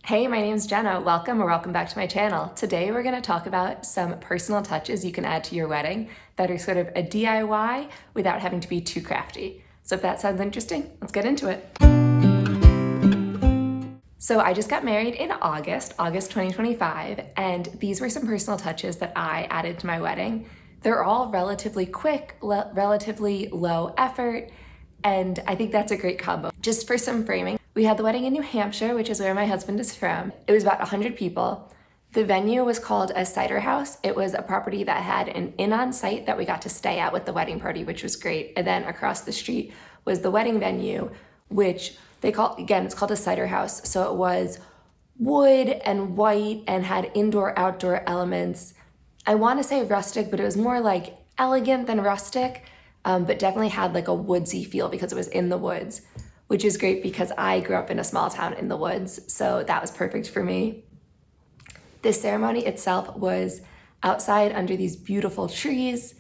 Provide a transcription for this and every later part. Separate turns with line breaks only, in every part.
Hey, my name's Jenna. Welcome or welcome back to my channel. Today we're going to talk about some personal touches you can add to your wedding that are sort of a DIY without having to be too crafty. So if that sounds interesting, let's get into it. So I just got married in August 2025, and these were some personal touches that I added to my wedding. They're all relatively quick, relatively low effort, and I think that's a great combo. Just for some framing, we had the wedding in New Hampshire, which is where my husband is from. It was about 100 people. The venue was called a cider house. It was a property that had an inn on site that we got to stay at with the wedding party, which was great. And then across the street was the wedding venue, which they call, again, it's called a cider house. So it was wood and white and had indoor, outdoor elements. I want to say rustic, but it was more like elegant than rustic, but definitely had like a woodsy feel because it was in the woods, which is great because I grew up in a small town in the woods, so that was perfect for me. This ceremony itself was outside under these beautiful trees,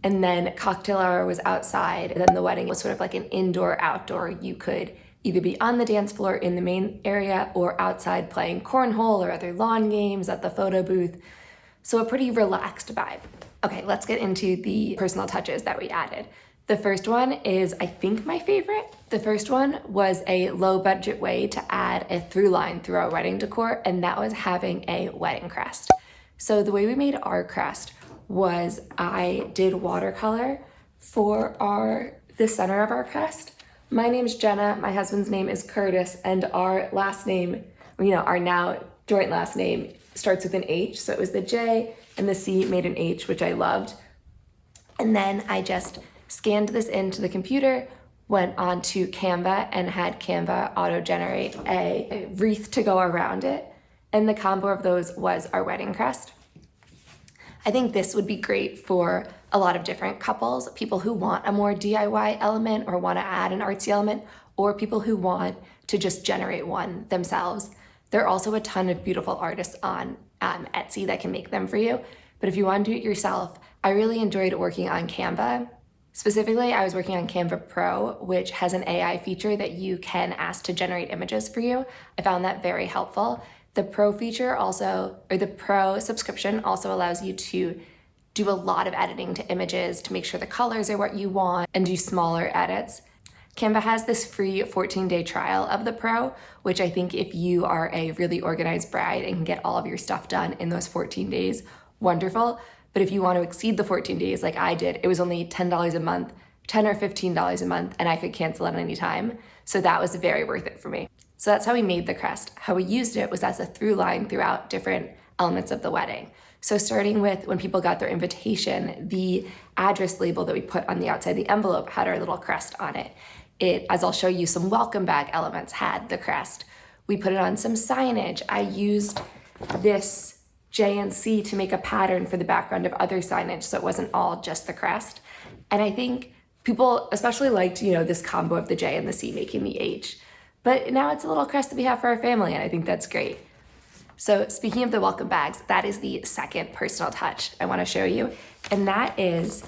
and then cocktail hour was outside, and then the wedding was sort of like an indoor-outdoor. You could either be on the dance floor in the main area or outside playing cornhole or other lawn games at the photo booth, so a pretty relaxed vibe. Okay, let's get into the personal touches that we added. The first one is, I think, my favorite. The first one was a low budget way to add a through line through our wedding decor, and that was having a wedding crest. So the way we made our crest was I did watercolor for the center of our crest. My name's Jenna, my husband's name is Curtis, and our last name, our now joint last name starts with an H. So it was the J and the C made an H, which I loved. And then I just scanned this into the computer, went on to Canva and had Canva auto-generate a wreath to go around it. And the combo of those was our wedding crest. I think this would be great for a lot of different couples, people who want a more DIY element or want to add an artsy element, or people who want to just generate one themselves. There are also a ton of beautiful artists on Etsy that can make them for you. But if you want to do it yourself, I really enjoyed working on Canva. Specifically, I was working on Canva Pro, which has an AI feature that you can ask to generate images for you. I found that very helpful. The Pro feature also, or the Pro subscription also allows you to do a lot of editing to images to make sure the colors are what you want and do smaller edits. Canva has this free 14-day trial of the Pro, which I think if you are a really organized bride and can get all of your stuff done in those 14 days, wonderful. But if you want to exceed the 14 days like I did, it was only $10 a month, $10 or $15 a month, and I could cancel at any time. So that was very worth it for me. So that's how we made the crest. How we used it was as a through line throughout different elements of the wedding. So starting with when people got their invitation, the address label that we put on the outside of the envelope had our little crest on it. It, as I'll show you, some welcome bag elements had the crest. We put it on some signage. I used this J and C to make a pattern for the background of other signage so it wasn't all just the crest. And I think people especially liked, this combo of the J and the C making the H. But now it's a little crest that we have for our family, and I think that's great. So speaking of the welcome bags, that is the second personal touch I want to show you. And that is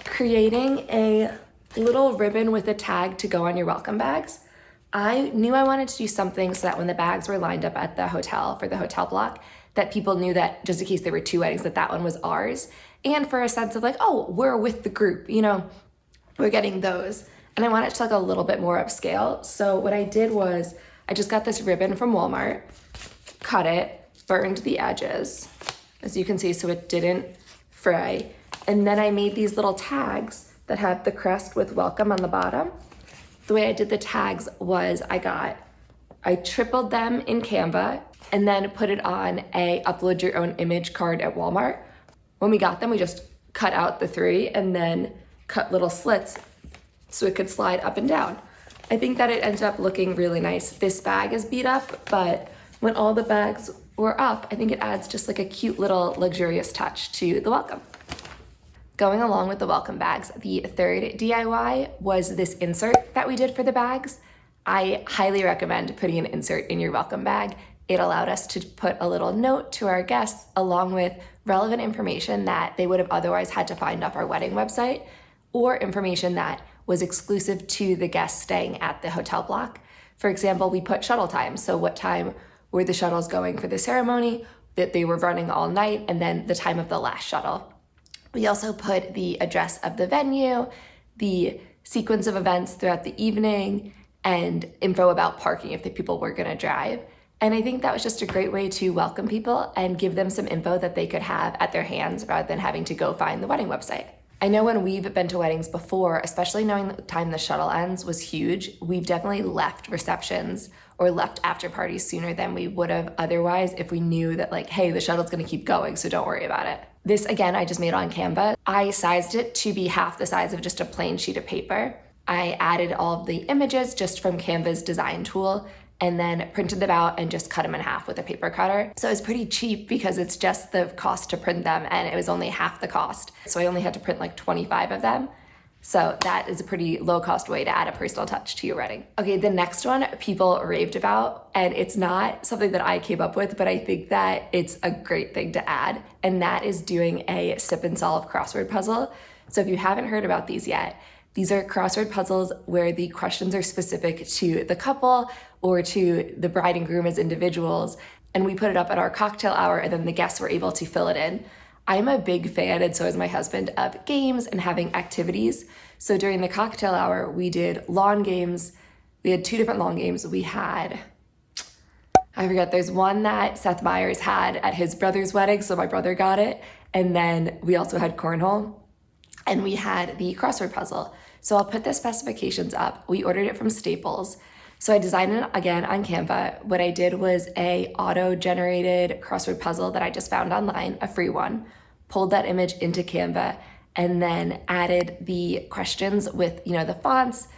creating a little ribbon with a tag to go on your welcome bags. I knew I wanted to do something so that when the bags were lined up at the hotel for the hotel block, that people knew that just in case there were two weddings, that one was ours. And for a sense of like, oh, we're with the group, we're getting those. And I wanted to look a little bit more upscale. So what I did was I just got this ribbon from Walmart, cut it, burned the edges, as you can see, so it didn't fray. And then I made these little tags that had the crest with welcome on the bottom. The way I did the tags was I tripled them in Canva and then put it on a upload your own image card at Walmart. When we got them, we just cut out the three and then cut little slits so it could slide up and down. I think that it ended up looking really nice. This bag is beat up, but when all the bags were up, I think it adds just like a cute little luxurious touch to the welcome. Going along with the welcome bags, the third DIY was this insert that we did for the bags. I highly recommend putting an insert in your welcome bag. It allowed us to put a little note to our guests along with relevant information that they would have otherwise had to find off our wedding website, or information that was exclusive to the guests staying at the hotel block. For example, we put shuttle time, so what time were the shuttles going for the ceremony, that they were running all night, and then the time of the last shuttle. We also put the address of the venue, the sequence of events throughout the evening, and info about parking if the people were gonna drive. And I think that was just a great way to welcome people and give them some info that they could have at their hands rather than having to go find the wedding website. I know when we've been to weddings before, especially knowing the time the shuttle ends was huge, we've definitely left receptions or left after parties sooner than we would have otherwise if we knew that like, hey, the shuttle's gonna keep going, so don't worry about it. This, again, I just made on Canva. I sized it to be half the size of just a plain sheet of paper. I added all of the images just from Canva's design tool and then printed them out and just cut them in half with a paper cutter. So it's pretty cheap because it's just the cost to print them and it was only half the cost. So I only had to print like 25 of them. So that is a pretty low cost way to add a personal touch to your wedding. Okay, the next one people raved about, and it's not something that I came up with, but I think that it's a great thing to add, and that is doing a sip and solve crossword puzzle. So if you haven't heard about these yet, these are crossword puzzles where the questions are specific to the couple or to the bride and groom as individuals, and we put it up at our cocktail hour and then the guests were able to fill it in. I'm a big fan, and so is my husband, of games and having activities. So during the cocktail hour, we did lawn games. We had 2 different lawn games. We had, I forget, there's one that Seth Meyers had at his brother's wedding, so my brother got it. And then we also had cornhole, and we had the crossword puzzle. So I'll put the specifications up. We ordered it from Staples. So I designed it again on Canva. What I did was a auto-generated crossword puzzle that I just found online, a free one, pulled that image into Canva, and then added the questions with, you know, the fonts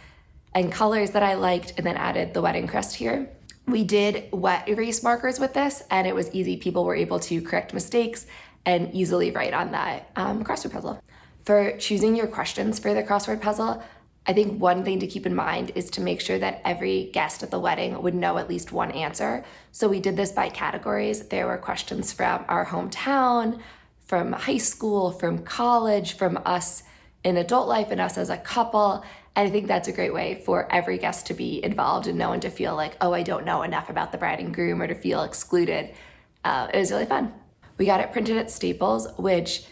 and colors that I liked, and then added the wedding crest here. We did wet erase markers with this, and it was easy. People were able to correct mistakes and easily write on that crossword puzzle. For choosing your questions for the crossword puzzle, I think one thing to keep in mind is to make sure that every guest at the wedding would know at least one answer. So we did this by categories. There were questions from our hometown, from high school, from college, from us in adult life, and us as a couple. And I think that's a great way for every guest to be involved and no one to feel like, oh, I don't know enough about the bride and groom, or to feel excluded. It was really fun. We got it printed at Staples, which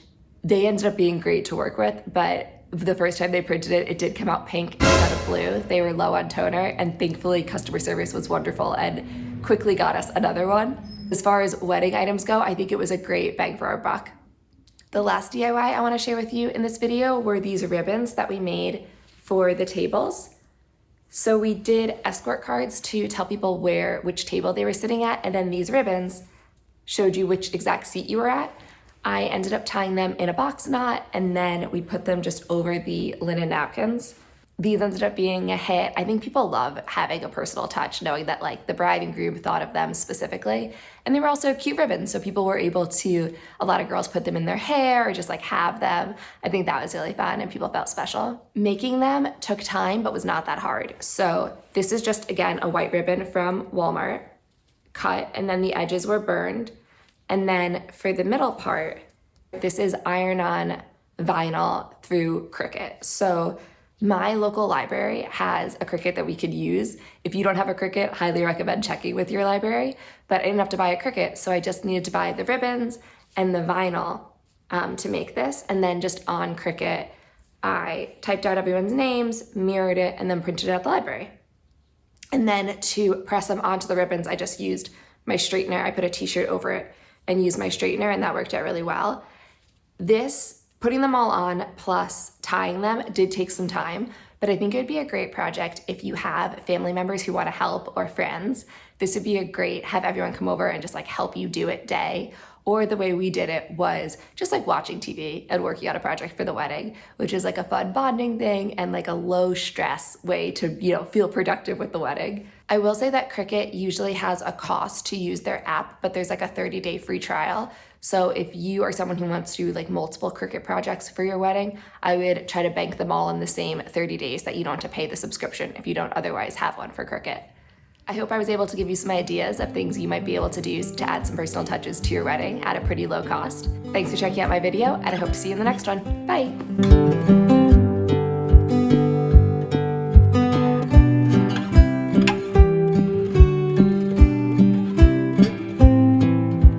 they ended up being great to work with, but the first time they printed it, it did come out pink instead of blue. They were low on toner, and thankfully customer service was wonderful and quickly got us another one. As far as wedding items go, I think it was a great bang for our buck. The last DIY I want to share with you in this video were these ribbons that we made for the tables. So we did escort cards to tell people which table they were sitting at, and then these ribbons showed you which exact seat you were at. I ended up tying them in a box knot, and then we put them just over the linen napkins. These ended up being a hit. I think people love having a personal touch, knowing that like the bride and groom thought of them specifically. And they were also cute ribbons, so people were able to, a lot of girls put them in their hair or just like have them. I think that was really fun and people felt special. Making them took time, but was not that hard. So this is just, again, a white ribbon from Walmart, cut, and then the edges were burned. And then for the middle part, this is iron-on vinyl through Cricut. So my local library has a Cricut that we could use. If you don't have a Cricut, highly recommend checking with your library. But I didn't have to buy a Cricut, so I just needed to buy the ribbons and the vinyl to make this. And then just on Cricut, I typed out everyone's names, mirrored it, and then printed it at the library. And then to press them onto the ribbons, I just used my straightener. I put a t-shirt over it and used my straightener, and that worked out really well. Putting them all on plus tying them did take some time, but I think it would be a great project if you have family members who want to help or friends. This would be a great have everyone come over and just like help you do it day. Or the way we did it was just like watching TV and working on a project for the wedding, which is like a fun bonding thing and like a low stress way to, feel productive with the wedding. I will say that Cricut usually has a cost to use their app, but there's like a 30-day free trial. So if you are someone who wants to do like multiple Cricut projects for your wedding, I would try to bank them all in the same 30 days that you don't have to pay the subscription if you don't otherwise have one for Cricut. I hope I was able to give you some ideas of things you might be able to do to add some personal touches to your wedding at a pretty low cost. Thanks for checking out my video, and I hope to see you in the next one. Bye!